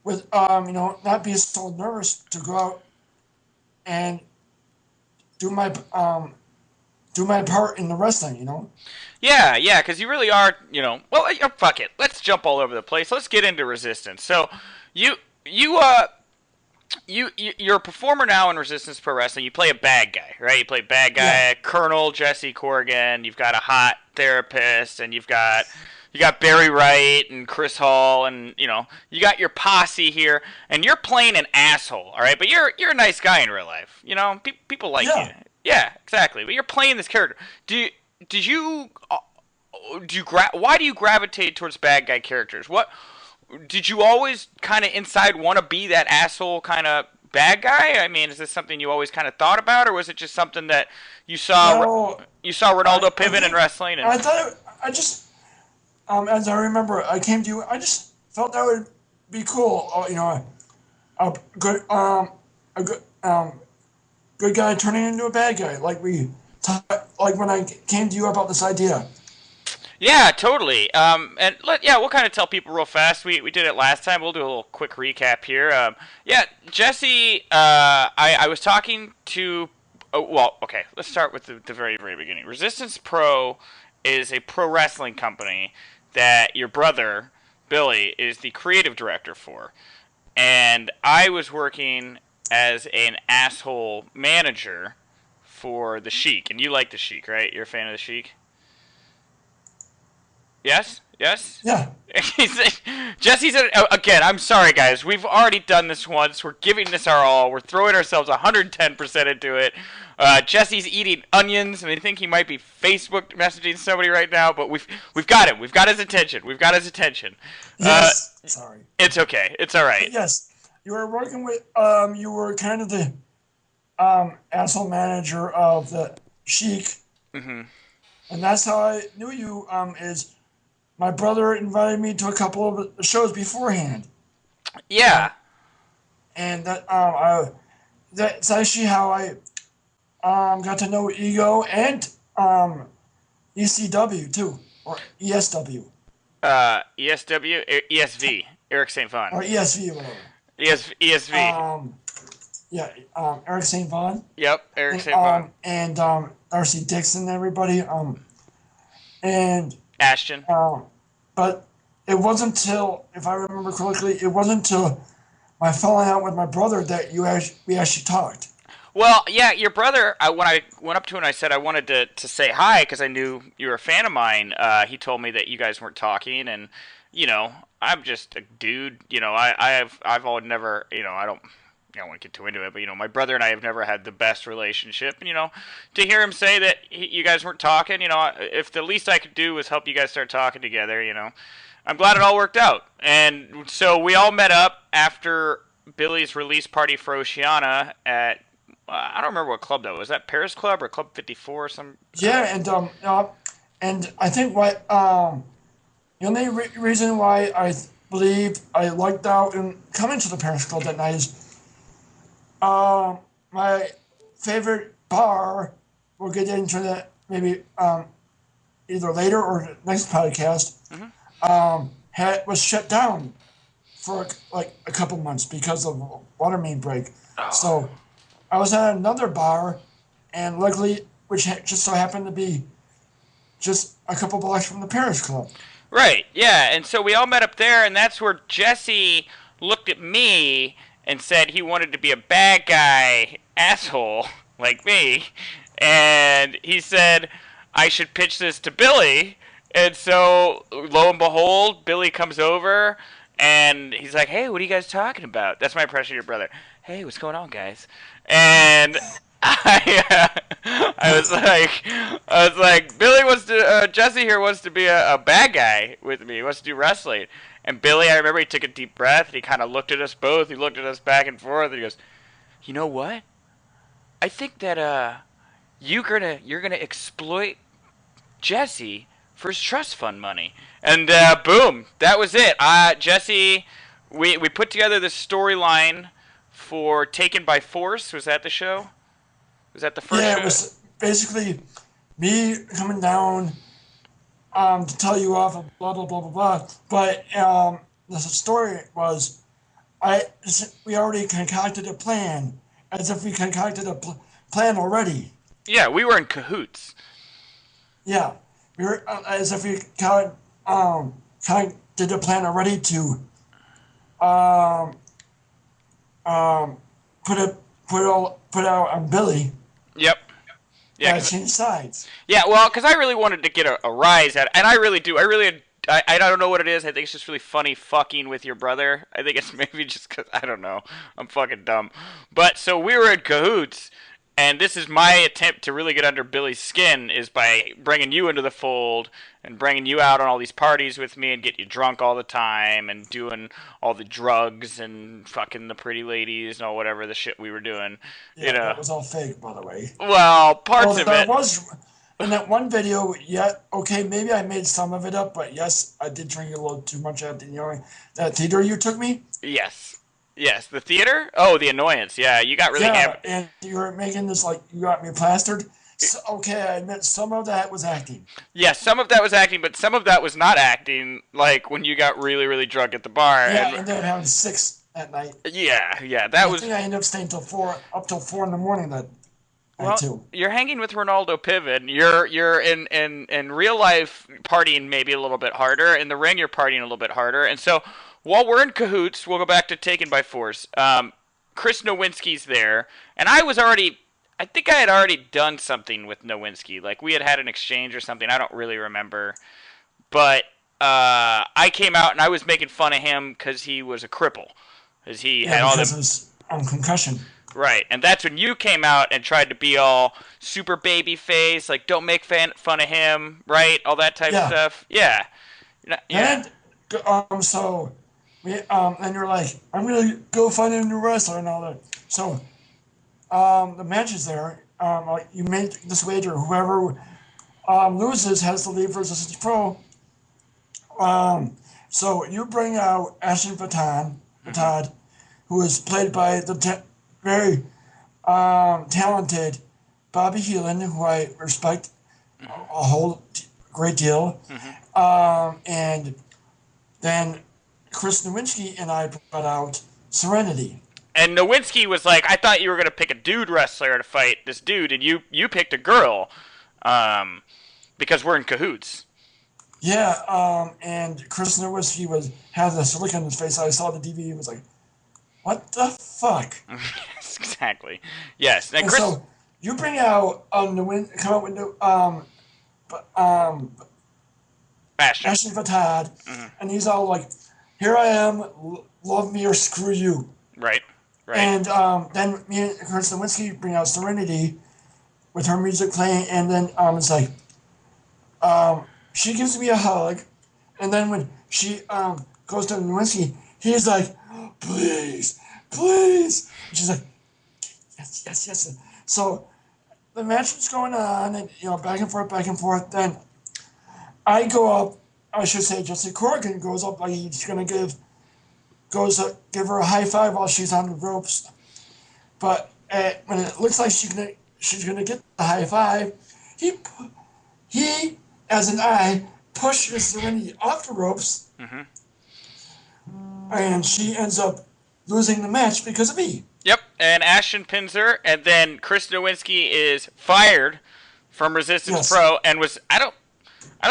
with not be so nervous to go out and do my do my part in the wrestling. Yeah, yeah, because you really are, Well, fuck it. Let's jump all over the place. Let's get into Resistance. So, you you you're a performer now in Resistance Pro Wrestling. You play a bad guy, right? You play bad Yeah. guy, Colonel Jesse Corgan. You've got a hot therapist, and you got Barry Wright and Chris Hall, and you got your posse here, and you're playing an asshole, all right? But you're a nice guy in real life, people like you. Yeah. Yeah, exactly. But you're playing this character. Did you why do you gravitate towards bad guy characters? What did you always kind of inside want to be that asshole kind of bad guy? I mean, is this something you always kind of thought about, or was it just something that you saw No, you saw Ronaldo I pivot in think wrestling and I thought I just as I remember, I came to you. I just felt that would be cool. A good a good guy turning into a bad guy, like when I came to you about this idea. yeah, totally. We'll kind of tell people real fast. We did it last time. We'll do a little quick recap here. Yeah, Jesse. I was talking to. Oh, well, okay. Let's start with the very very beginning. Resistance Pro is a pro wrestling company that your brother Billy is the creative director for, and I was working as an asshole manager for the Sheik. And you like the Sheik, right? You're a fan of the Sheik. Yes? Yes? Yeah. Jesse said, again, I'm sorry, guys. We've already done this once. We're giving this our all. We're throwing ourselves 110% into it. Jesse's eating onions, and I think he might be Facebook messaging somebody right now, but we've got him. We've got his attention. We've got his attention. Yes. Sorry. It's okay. It's all right. Yes. You were working with, you were kind of the asshole manager of the Chic. Mm-hmm. And that's how I knew you, is my brother invited me to a couple of shows beforehand. Yeah. And that's actually how I got to know Ego and ECW too, or ESW. ESV, Eric St. Vaughn. Or ESV, whatever. ESV. Eric St. Vaughn. Yep, Eric St. Vaughn. And Darcy Dixon, and everybody. And Ashton. But it wasn't until, if I remember correctly, it wasn't until my falling out with my brother that we actually talked. Well, yeah, your brother, when I went up to him and I said I wanted to say hi because I knew you were a fan of mine, he told me that you guys weren't talking, and, you know, I'm just a dude, you know, I've always never, you know, I don't want to get too into it, but, you know, my brother and I have never had the best relationship, and, you know, to hear him say that you guys weren't talking, you know, if the least I could do was help you guys start talking together, you know, I'm glad it all worked out. And so we all met up after Billy's release party for Oceana at, I don't remember what club that was. Was that Paris Club or Club 54 or some? Yeah, and I think what the only reason why I believe I lucked out in coming to the Paris Club that night is my favorite bar. We'll get into that maybe either later or next podcast. Was shut down for like a couple months because of water main break. Oh. So I was at another bar, and luckily, which just so happened to be just a couple blocks from the Paris Club. Right, yeah, and so we all met up there, and that's where Jesse looked at me and said he wanted to be a bad guy asshole like me, and he said I should pitch this to Billy, and so lo and behold, Billy comes over, and he's like, hey, what are you guys talking about? That's my impression of your brother. Hey, what's going on, guys? And I was like, Billy wants to, Jesse here wants to be a bad guy with me. He wants to do wrestling. And Billy, I remember he took a deep breath. And he kind of looked at us both. He looked at us back and forth. And he goes, you know what? I think that you're gonna exploit Jesse for his trust fund money. And boom, that was it. Jesse, we put together this storyline for Taken by Force. Was that the show? Was that the first show? Yeah, it was basically me coming down to tell you off of blah, blah, blah, blah, blah. But the story was we already concocted a plan, as if we concocted a plan already. Yeah, we were in cahoots. Yeah, we were as if we concocted a plan already to put out on Billy. Yep. Yeah. Change sides. Yeah. Well, because I really wanted to get a rise at it, and I really do. I don't know what it is. I think it's just really funny fucking with your brother. I think it's maybe just because I don't know. I'm fucking dumb. But so we were in cahoots. And this is my attempt to really get under Billy's skin is by bringing you into the fold and bringing you out on all these parties with me and get you drunk all the time and doing all the drugs and fucking the pretty ladies and all whatever the shit we were doing. Yeah, you know. That was all fake, by the way. Well, parts of it. Was in that one video. Yeah, okay, maybe I made some of it up, but yes, I did drink a little too much at that theater you took me. Yes, the theater? Oh, the annoyance. Yeah, you got really hammered. And you were making this like you got me plastered. So, okay, I admit some of that was acting. Yeah, some of that was acting, but some of that was not acting, like when you got really, really drunk at the bar. Yeah, and then having 6 at night. Yeah, I think I ended up staying up till 4 in the morning that night too. You're hanging with Ronaldo Piven. You're in real life partying maybe a little bit harder. In the ring, you're partying a little bit harder. And so while we're in cahoots, we'll go back to Taken by Force. Chris Nowinski's there, and I think I had already done something with Nowinski. Like we had an exchange or something. I don't really remember, but I came out and I was making fun of him because he was a cripple, because he had all because them. it was concussion. Right, and that's when you came out and tried to be all super baby face, like don't make fun of him, right? All that type of Yeah. stuff. Yeah, yeah. So we and you're like, I'm gonna go find a new wrestler and all that. So the match is there. Like you made this wager, whoever loses has to leave Resistance Pro. So you bring out Ashton Batad, who is played by the very talented Bobby Heenan, who I respect a whole great deal. And then Chris Nowinski and I brought out Serenity. And Nowinski was like, I thought you were gonna pick a dude wrestler to fight this dude, and you picked a girl, because we're in cahoots. Yeah, and Chris Nowinski had this look on his face. I saw the DVD and was like, what the fuck? Yes, exactly. Yes. And Chris... so you bring out come out with Ashton Fatad, and he's all like, "Here I am, love me or screw you." Right. Right. And then me and Chris Nowinski bring out Serenity with her music playing, and then it's like, she gives me a hug, and then when she goes to Nowinski, he's like, "Please, please." And she's like, "Yes, yes, yes." So the match was going on, and back and forth, back and forth. Then I go up. I should say Jesse Corgan goes up like he's gonna give her a high five while she's on the ropes. But when it looks like she's gonna get the high five, he as an eye pushes Serenity off the ropes, and she ends up losing the match because of me. Yep, and Ashton pins her, and then Chris Nowinski is fired from Resistance Pro, and I don't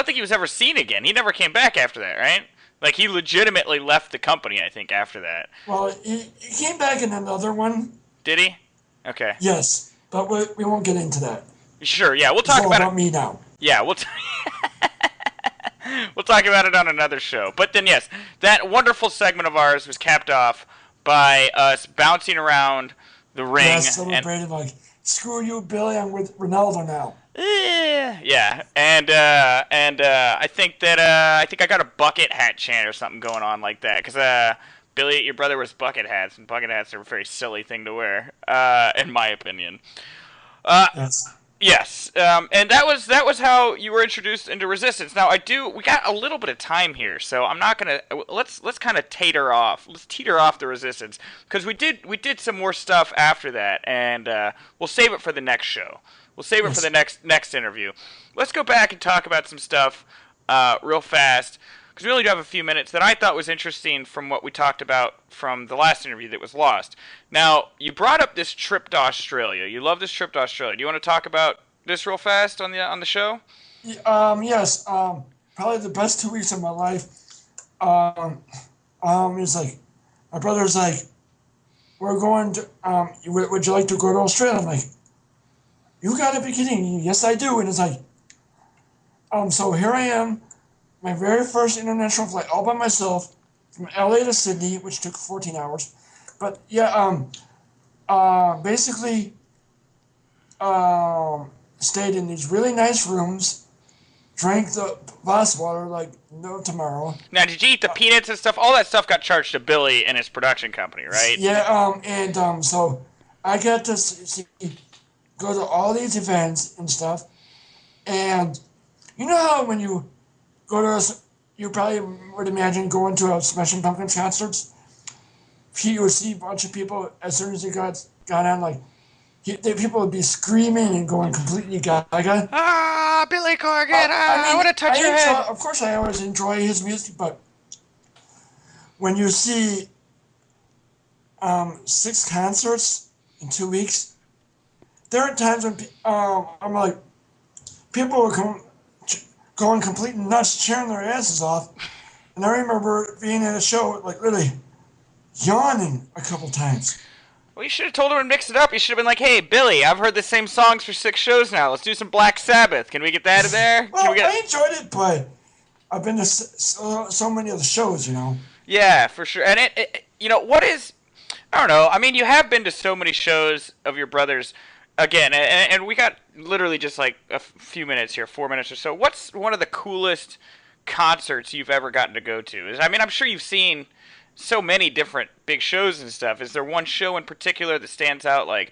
think he was ever seen again. He never came back after that, right? Like, he legitimately left the company, I think, after that. Well, he came back in another one. Did he? Okay. Yes, but we won't get into that. Sure, yeah, we'll talk about me now. Yeah, we'll talk about it on another show. But then, yes, that wonderful segment of ours was capped off by us bouncing around the ring. Yeah, celebrated like, screw you, Billy, I'm with Ronaldo now. Yeah, and I think I got a bucket hat chant or something going on like that, because Billy, your brother wears bucket hats, and bucket hats are a very silly thing to wear, in my opinion. Yes. Yes, and that was how you were introduced into Resistance. Now we got a little bit of time here, so I'm not gonna let's kind of teeter off the Resistance, because we did some more stuff after that, and we'll save it for the next show. We'll save it for the next interview. Let's go back and talk about some stuff real fast, because we only do have a few minutes that I thought was interesting from what we talked about from the last interview that was lost. Now, you brought up this trip to Australia. You love this trip to Australia. Do you want to talk about this real fast on the show? Yes. Probably the best 2 weeks of my life. It's like, my brother's like, we're going to, would you like to go to Australia? I'm like, you gotta be kidding me. Yes, I do. And it's like, so here I am, my very first international flight, all by myself, from LA to Sydney, which took 14 hours. But yeah, basically, stayed in these really nice rooms, drank the Voss water like no tomorrow. Now, did you eat the peanuts and stuff? All that stuff got charged to Billy and his production company, right? Yeah, so I got to go to all these events and stuff, and you know how when you go to you probably would imagine going to a Smashing Pumpkins concerts, you would see a bunch of people as soon as you got on, like, people would be screaming and going completely gaga. Ah, Billy Corgan! I want to touch your head. Of course, I always enjoy his music, but when you see 6 concerts in 2 weeks, there are times when I'm like, people are going completely nuts, cheering their asses off, and I remember being at a show, like, literally yawning a couple times. Well, you should have told him to mix it up. You should have been like, hey, Billy, I've heard the same songs for 6 shows now. Let's do some Black Sabbath. Can we get that in there? Well, I enjoyed it, but I've been to so many of the shows, Yeah, for sure. And what is, I don't know. I mean, you have been to so many shows of your brothers. Again, and we got literally just like a few minutes here, 4 minutes or so. What's one of the coolest concerts you've ever gotten to go to? I mean, I'm sure you've seen so many different big shows and stuff. Is there one show in particular that stands out like,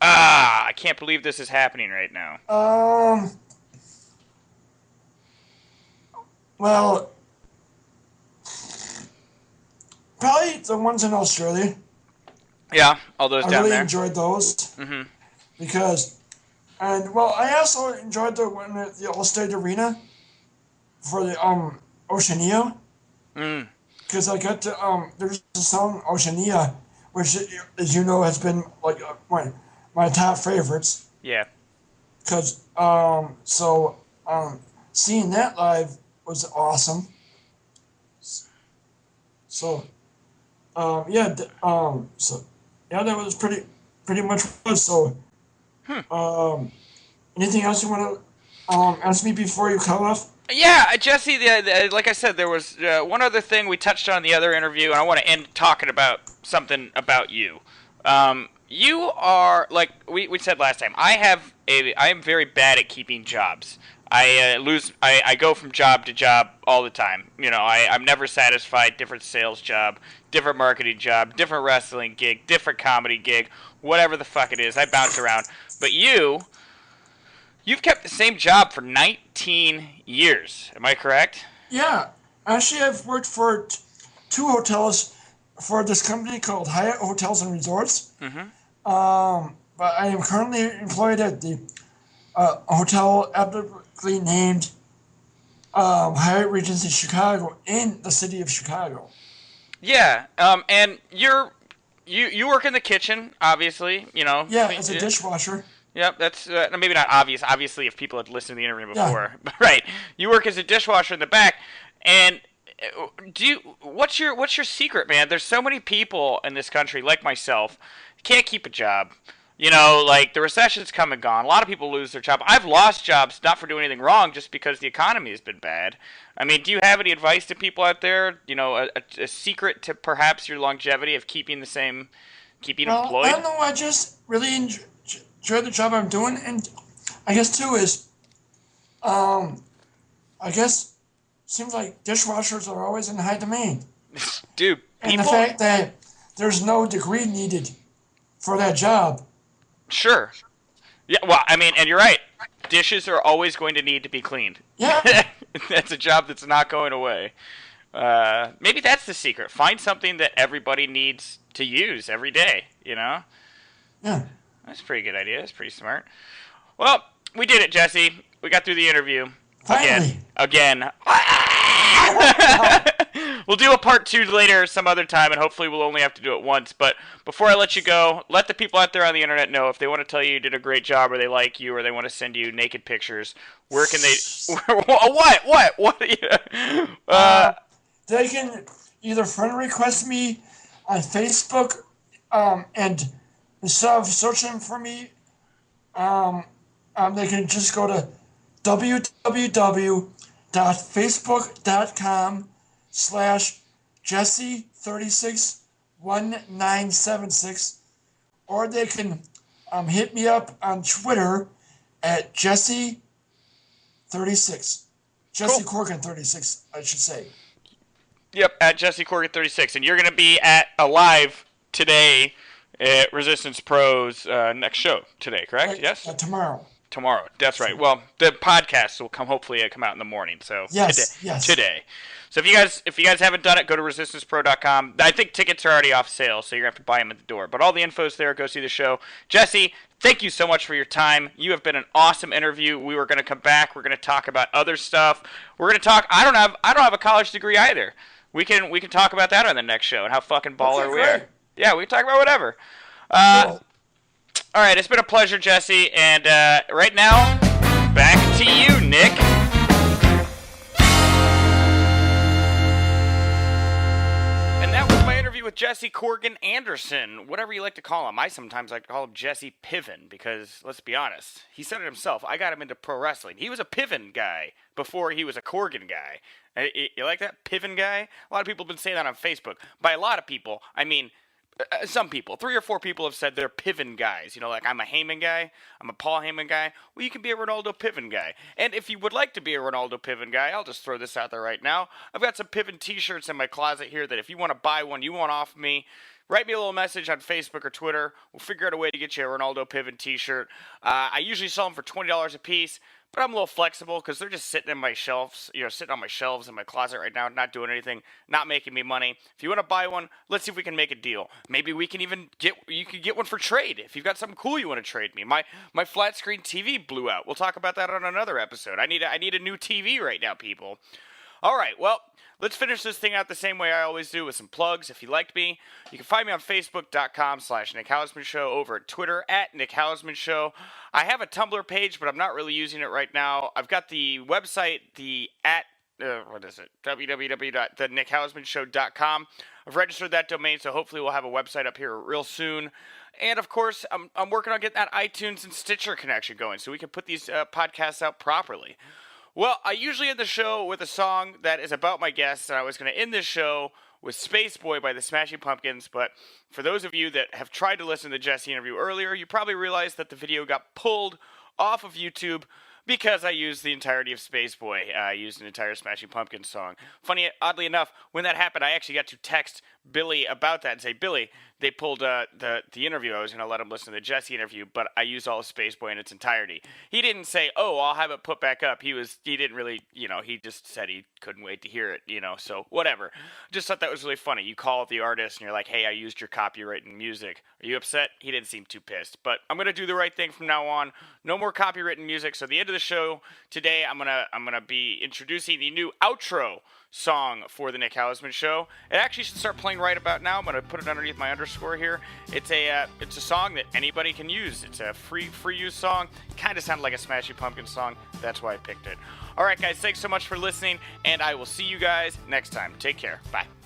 I can't believe this is happening right now? Well, probably the ones in Australia. Yeah, all those I down really there. enjoyed those Mm-hmm. because, and well, I also enjoyed the one at the Allstate Arena for the Oceania. Mm. Because I got to there's a song Oceania, which as you know has been like my top favorites. Yeah. Because seeing that live was awesome. So that was pretty much was so. Anything else you want to ask me before you cut off? Yeah, Jesse. Like I said, there was one other thing we touched on in the other interview, and I want to end talking about something about you. You are like we said last time. I am very bad at keeping jobs. I go from job to job all the time. I'm never satisfied. Different sales job, different marketing job, different wrestling gig, different comedy gig, whatever the fuck it is. I bounce around. But you've kept the same job for 19 years. Am I correct? Yeah. Actually, I've worked for two hotels for this company called Hyatt Hotels and Resorts. Mm-hmm. But I am currently employed at the hotel aptly named Hyatt Regency Chicago in the city of Chicago. Yeah. And you work in the kitchen, obviously. Yeah, as a dishwasher. Yep, that's maybe not obvious. Obviously, if people had listened to the interview before, yeah. Right? You work as a dishwasher in the back, and what's your secret, man? There's so many people in this country, like myself, can't keep a job. Like the recession's come and gone. A lot of people lose their job. I've lost jobs not for doing anything wrong, just because the economy has been bad. I mean, do you have any advice to people out there? A secret to perhaps your longevity of keeping employed? I don't know. I just really enjoy the job I'm doing, and I guess too is, I guess seems like dishwashers are always in high demand. Dude, and the fact that there's no degree needed for that job. Sure. Yeah. Well, I mean, and you're right. Dishes are always going to need to be cleaned. Yeah. That's a job that's not going away. Maybe that's the secret. Find something that everybody needs to use every day. Yeah. That's a pretty good idea. That's pretty smart. Well, we did it, Jesse. We got through the interview. Finally. Again. We'll do a part 2 later some other time, and hopefully we'll only have to do it once. But before I let you go, let the people out there on the internet know if they want to tell you did a great job, or they like you, or they want to send you naked pictures. Where can they... What? They can either friend request me on Facebook, and instead of searching for me, they can just go to www.facebook.com/Jesse361976, or they can hit me up on Twitter at Jesse36. Jesse Corgan 36, I should say. Yep, at Jesse Corgan 36, and you're going to be at Alive today at Resistance Pro's next show today, correct? Yes. Tomorrow. Tomorrow, that's right. Well, the podcast will hopefully come out in the morning. So yes. Today. So if you guys haven't done it, go to resistancepro.com. I think tickets are already off sale, so you're gonna have to buy them at the door. But all the info's there. Go see the show. Jesse, thank you so much for your time. You have been an awesome interview. We were gonna come back. We're gonna talk about other stuff. We're gonna talk. I don't have a college degree either. We can talk about that on the next show and how fucking baller we are. Yeah, we can talk about whatever. Cool. All right, it's been a pleasure, Jesse. And right now, back to you, Nick. And that was my interview with Jesse Corgan Anderson, whatever you like to call him. I sometimes like to call him Jesse Piven because, let's be honest, he said it himself. I got him into pro wrestling. He was a Piven guy before he was a Corgan guy. You like that? Piven guy? A lot of people have been saying that on Facebook. By a lot of people, I mean some people. 3 or 4 people have said they're Piven guys. You know, like I'm a Heyman guy, I'm a Paul Heyman guy. Well, you can be a Ronaldo Piven guy. And if you would like to be a Ronaldo Piven guy, I'll just throw this out there right now. I've got some Piven t-shirts in my closet here that if you want to buy one, you want off me, write me a little message on Facebook or Twitter. We'll figure out a way to get you a Ronaldo Piven t-shirt. I usually sell them for $20 a piece. But I'm a little flexible because they're just sitting in my shelves, sitting on my shelves in my closet right now, not doing anything, not making me money. If you want to buy one, let's see if we can make a deal. Maybe we can even you can get one for trade. If you've got something cool you want to trade me. My flat screen TV blew out. We'll talk about that on another episode. I need a new TV right now, people. All right, well, let's finish this thing out the same way I always do with some plugs. If you liked me, you can find me on Facebook.com/Nick Hausman Show, over at Twitter @Nick Hausman Show. I have a Tumblr page, but I'm not really using it right now. I've got the website, www.thenickhausmanshow.com. I've registered that domain, so hopefully we'll have a website up here real soon. And, of course, I'm working on getting that iTunes and Stitcher connection going so we can put these podcasts out properly. Well, I usually end the show with a song that is about my guests, and I was going to end this show with Space Boy by the Smashing Pumpkins, but for those of you that have tried to listen to the Jesse interview earlier, you probably realized that the video got pulled off of YouTube because I used the entirety of Space Boy. I used an entire Smashing Pumpkins song. Oddly enough, when that happened, I actually got to text Billy about that and say, Billy, they pulled the interview. I was going to let him listen to the Jesse interview, but I used all of Space Boy in its entirety. He didn't say, oh, I'll have it put back up. He didn't really, he just said he couldn't wait to hear it, so whatever. Just thought that was really funny. You call the artist and you're like, hey, I used your copywritten music. Are you upset? He didn't seem too pissed, but I'm going to do the right thing from now on. No more copywritten music. So at the end of the show today, I'm gonna be introducing the new outro song for the Nick Hausman Show. It actually should start playing right about now. I'm gonna put it underneath my underscore here. It's a song that anybody can use. It's a free use song. Kind of sounded like a Smashing Pumpkins song. That's why I picked it. All right, guys, thanks so much for listening, and I will see you guys next time. Take care. Bye.